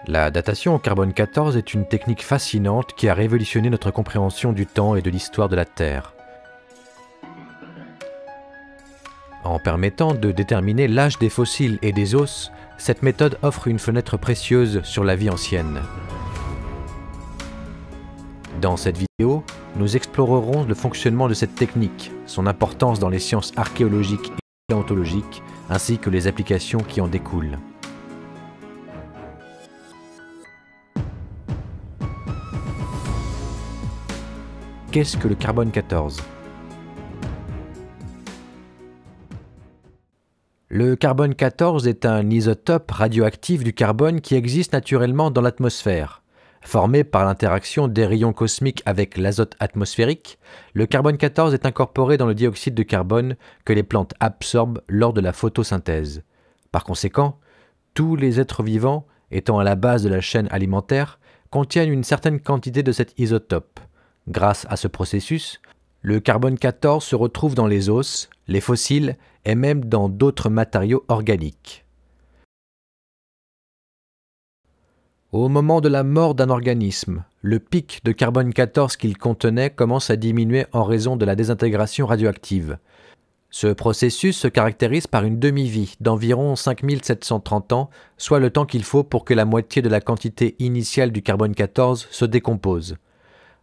La datation au carbone 14 est une technique fascinante qui a révolutionné notre compréhension du temps et de l'histoire de la Terre. En permettant de déterminer l'âge des fossiles et des os, cette méthode offre une fenêtre précieuse sur la vie ancienne. Dans cette vidéo, nous explorerons le fonctionnement de cette technique, son importance dans les sciences archéologiques et paléontologiques, ainsi que les applications qui en découlent. Qu'est-ce que le carbone 14? Le carbone 14 est un isotope radioactif du carbone qui existe naturellement dans l'atmosphère. Formé par l'interaction des rayons cosmiques avec l'azote atmosphérique, le carbone 14 est incorporé dans le dioxyde de carbone que les plantes absorbent lors de la photosynthèse. Par conséquent, tous les êtres vivants, étant à la base de la chaîne alimentaire, contiennent une certaine quantité de cet isotope. Grâce à ce processus, le carbone 14 se retrouve dans les os, les fossiles et même dans d'autres matériaux organiques. Au moment de la mort d'un organisme, le pic de carbone 14 qu'il contenait commence à diminuer en raison de la désintégration radioactive. Ce processus se caractérise par une demi-vie d'environ 5730 ans, soit le temps qu'il faut pour que la moitié de la quantité initiale du carbone 14 se décompose.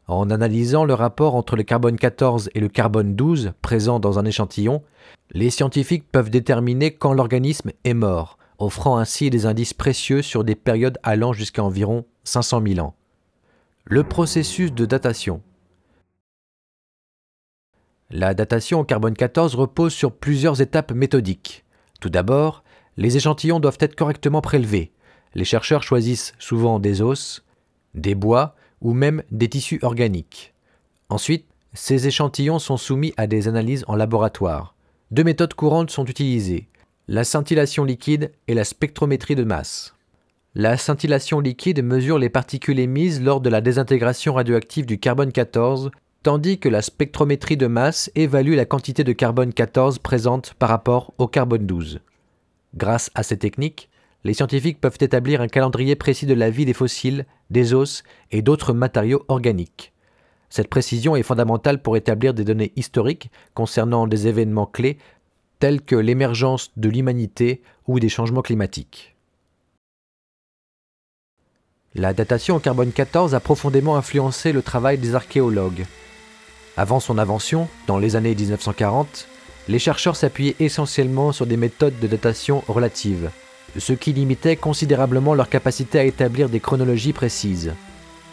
En analysant le rapport entre le carbone 14 et le carbone 12 présent dans un échantillon, les scientifiques peuvent déterminer quand l'organisme est mort, offrant ainsi des indices précieux sur des périodes allant jusqu'à environ 500 000 ans. Le processus de datation. La datation au carbone 14 repose sur plusieurs étapes méthodiques. Tout d'abord, les échantillons doivent être correctement prélevés. Les chercheurs choisissent souvent des os, des bois ou même des tissus organiques. Ensuite, ces échantillons sont soumis à des analyses en laboratoire. Deux méthodes courantes sont utilisées: la scintillation liquide et la spectrométrie de masse. La scintillation liquide mesure les particules émises lors de la désintégration radioactive du carbone 14, tandis que la spectrométrie de masse évalue la quantité de carbone 14 présente par rapport au carbone 12. Grâce à ces techniques, les scientifiques peuvent établir un calendrier précis de la vie des fossiles, des os et d'autres matériaux organiques. Cette précision est fondamentale pour établir des données historiques concernant des événements clés tels que l'émergence de l'humanité ou des changements climatiques. La datation au carbone 14 a profondément influencé le travail des archéologues. Avant son invention, dans les années 1940, les chercheurs s'appuyaient essentiellement sur des méthodes de datation relatives, ce qui limitait considérablement leur capacité à établir des chronologies précises.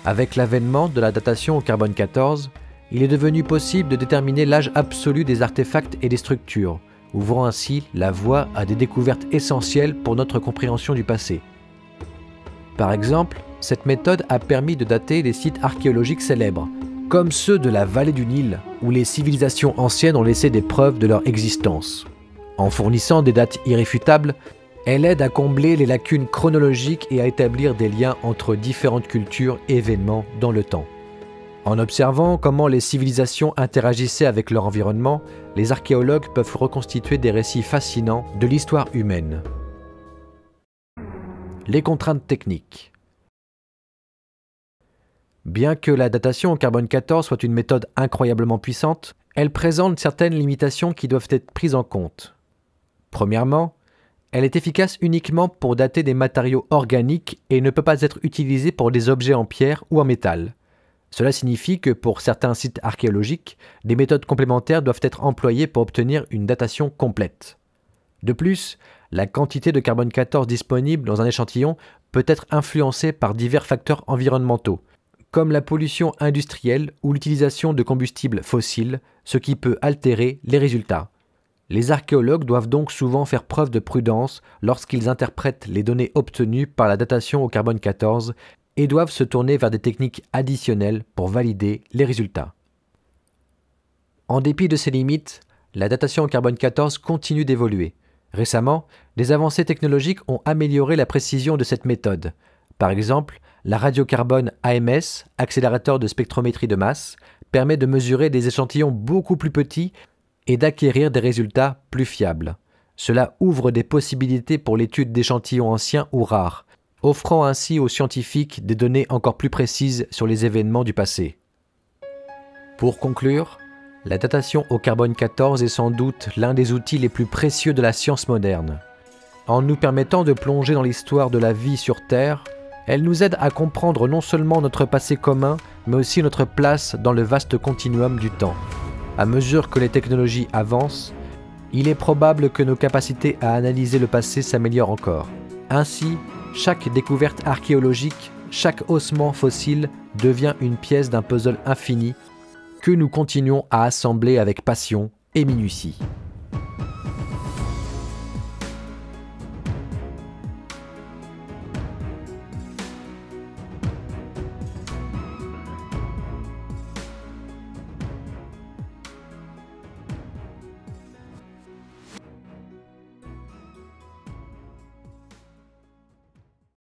Avec l'avènement de la datation au carbone 14, il est devenu possible de déterminer l'âge absolu des artefacts et des structures, ouvrant ainsi la voie à des découvertes essentielles pour notre compréhension du passé. Par exemple, cette méthode a permis de dater des sites archéologiques célèbres, comme ceux de la vallée du Nil, où les civilisations anciennes ont laissé des preuves de leur existence. En fournissant des dates irréfutables, elle aide à combler les lacunes chronologiques et à établir des liens entre différentes cultures et événements dans le temps. En observant comment les civilisations interagissaient avec leur environnement, les archéologues peuvent reconstituer des récits fascinants de l'histoire humaine. Les contraintes techniques. Bien que la datation au carbone 14 soit une méthode incroyablement puissante, elle présente certaines limitations qui doivent être prises en compte. Premièrement, elle est efficace uniquement pour dater des matériaux organiques et ne peut pas être utilisée pour des objets en pierre ou en métal. Cela signifie que pour certains sites archéologiques, des méthodes complémentaires doivent être employées pour obtenir une datation complète. De plus, la quantité de carbone 14 disponible dans un échantillon peut être influencée par divers facteurs environnementaux, comme la pollution industrielle ou l'utilisation de combustibles fossiles, ce qui peut altérer les résultats. Les archéologues doivent donc souvent faire preuve de prudence lorsqu'ils interprètent les données obtenues par la datation au carbone 14 et doivent se tourner vers des techniques additionnelles pour valider les résultats. En dépit de ces limites, la datation au carbone 14 continue d'évoluer. Récemment, des avancées technologiques ont amélioré la précision de cette méthode. Par exemple, la radiocarbone AMS, accélérateur de spectrométrie de masse, permet de mesurer des échantillons beaucoup plus petits et d'acquérir des résultats plus fiables. Cela ouvre des possibilités pour l'étude d'échantillons anciens ou rares, offrant ainsi aux scientifiques des données encore plus précises sur les événements du passé. Pour conclure, la datation au carbone 14 est sans doute l'un des outils les plus précieux de la science moderne. En nous permettant de plonger dans l'histoire de la vie sur Terre, elle nous aide à comprendre non seulement notre passé commun, mais aussi notre place dans le vaste continuum du temps. À mesure que les technologies avancent, il est probable que nos capacités à analyser le passé s'améliorent encore. Ainsi, chaque découverte archéologique, chaque ossement fossile devient une pièce d'un puzzle infini que nous continuons à assembler avec passion et minutie.